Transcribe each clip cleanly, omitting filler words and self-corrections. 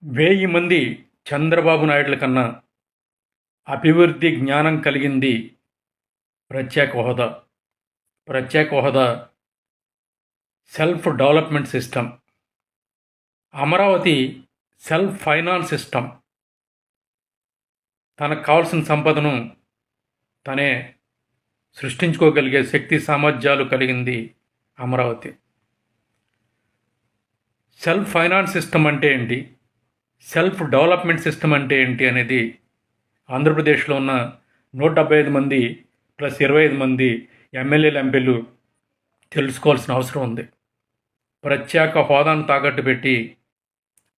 1000 మంది చంద్రబాబు నాయుడుల కన్నా అభివృద్ధి జ్ఞానం కలిగింది ప్రత్యేక హోదా. ప్రత్యేక హోదా self development system. Amaravati self finance system. తనకు కావాల్సిన సంపదను తనే సృష్టించుకోగలిగే శక్తి సామర్థ్యాలు కలిగింది అమరావతి. సెల్ఫ్ ఫైనాన్స్ సిస్టమ్ అంటే ఏంటి, సెల్ఫ్ డెవలప్మెంట్ సిస్టమ్ అంటే ఏంటి అనేది ఆంధ్రప్రదేశ్లో ఉన్న 175 మంది ప్లస్ 25 మంది ఎమ్మెల్యేలు ఎంపీలు తెలుసుకోవాల్సిన అవసరం ఉంది. ప్రత్యేక హోదాను తాకట్టు పెట్టి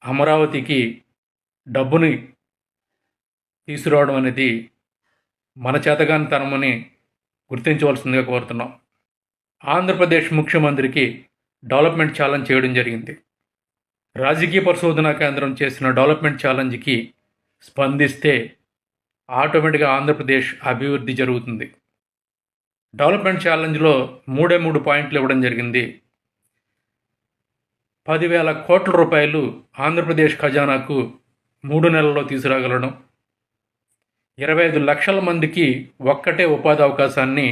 అమరావతికి డబ్బుని తీసుకురావడం అనేది మన చేతగానితనమని గుర్తించవలసిందిగా కోరుతున్నాం. ఆంధ్రప్రదేశ్ ముఖ్యమంత్రికి డెవలప్మెంట్ ఛాలెంజ్ చేయడం జరిగింది. రాజకీయ పరిశోధనా కేంద్రం చేసిన డెవలప్మెంట్ ఛాలెంజ్కి స్పందిస్తే ఆటోమేటిక్గా ఆంధ్రప్రదేశ్ అభివృద్ధి జరుగుతుంది. డెవలప్మెంట్ ఛాలెంజ్లో 3 పాయింట్లు ఇవ్వడం జరిగింది. 10,000 కోట్ల రూపాయలు ఆంధ్రప్రదేశ్ ఖజానాకు 3 నెలల్లో తీసుకురాగలడం, 25 లక్షల మందికి ఒక్కటే ఉపాధి అవకాశాన్ని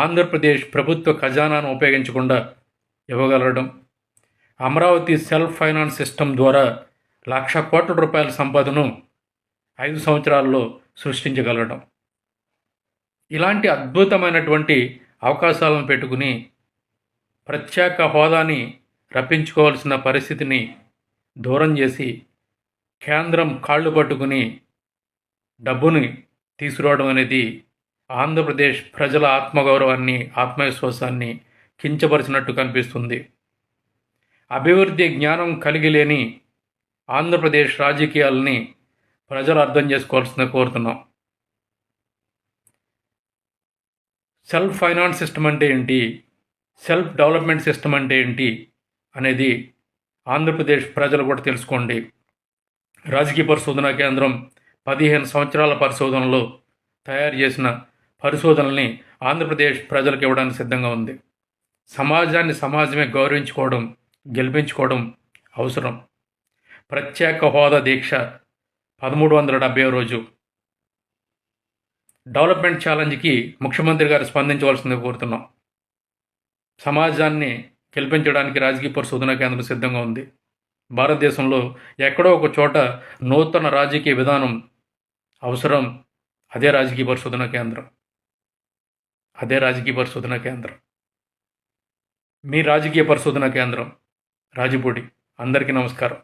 ఆంధ్రప్రదేశ్ ప్రభుత్వ ఖజానాను ఉపయోగించకుండా ఇవ్వగలడం, అమరావతి సెల్ఫ్ ఫైనాన్స్ సిస్టమ్ ద్వారా 1,00,000 కోట్ల రూపాయల సంపదను 5 సంవత్సరాల్లో సృష్టించగలడం. ఇలాంటి అద్భుతమైనటువంటి అవకాశాలను పెట్టుకుని ప్రత్యేక హోదాని రప్పించుకోవాల్సిన పరిస్థితిని దూరం చేసి కేంద్రం కాళ్ళు పట్టుకుని డబ్బుని తీసుకురావడం అనేది ఆంధ్రప్రదేశ్ ప్రజల ఆత్మగౌరవాన్ని, ఆత్మవిశ్వాసాన్ని కించపరిచినట్టు కనిపిస్తుంది. అభివృద్ధి జ్ఞానం కలిగి లేని ఆంధ్రప్రదేశ్ రాజకీయాలని ప్రజలు అర్థం చేసుకోవాల్సిందిగా కోరుతున్నాం. సెల్ఫ్ ఫైనాన్స్ సిస్టమ్ అంటే ఏంటి, సెల్ఫ్ డెవలప్మెంట్ సిస్టమ్ అంటే ఏంటి అనేది ఆంధ్రప్రదేశ్ ప్రజలు కూడా తెలుసుకోండి. రాజకీయ పరిశోధనా కేంద్రం 15 సంవత్సరాల పరిశోధనలో తయారు చేసిన పరిశోధనల్ని ఆంధ్రప్రదేశ్ ప్రజలకు ఇవ్వడానికి సిద్ధంగా ఉంది. సమాజాన్ని సమాజమే గౌరవించుకోవడం, గెలిపించుకోవడం అవసరం. ప్రత్యేక హోదా దీక్ష 1370వ రోజు. డెవలప్మెంట్ ఛాలెంజ్కి ముఖ్యమంత్రి గారు స్పందించవలసిందిగా కోరుతున్నాం. సమాజాన్ని గెలిపించడానికి రాజకీయ పరిశోధనా కేంద్రం సిద్ధంగా ఉంది. భారతదేశంలో ఎక్కడో ఒక చోట నూతన రాజకీయ విధానం అవసరం. అదే రాజకీయ పరిశోధనా కేంద్రం. మీ రాజకీయ పరిశోధనా కేంద్రం రాజపూడి. అందరికీ నమస్కారం.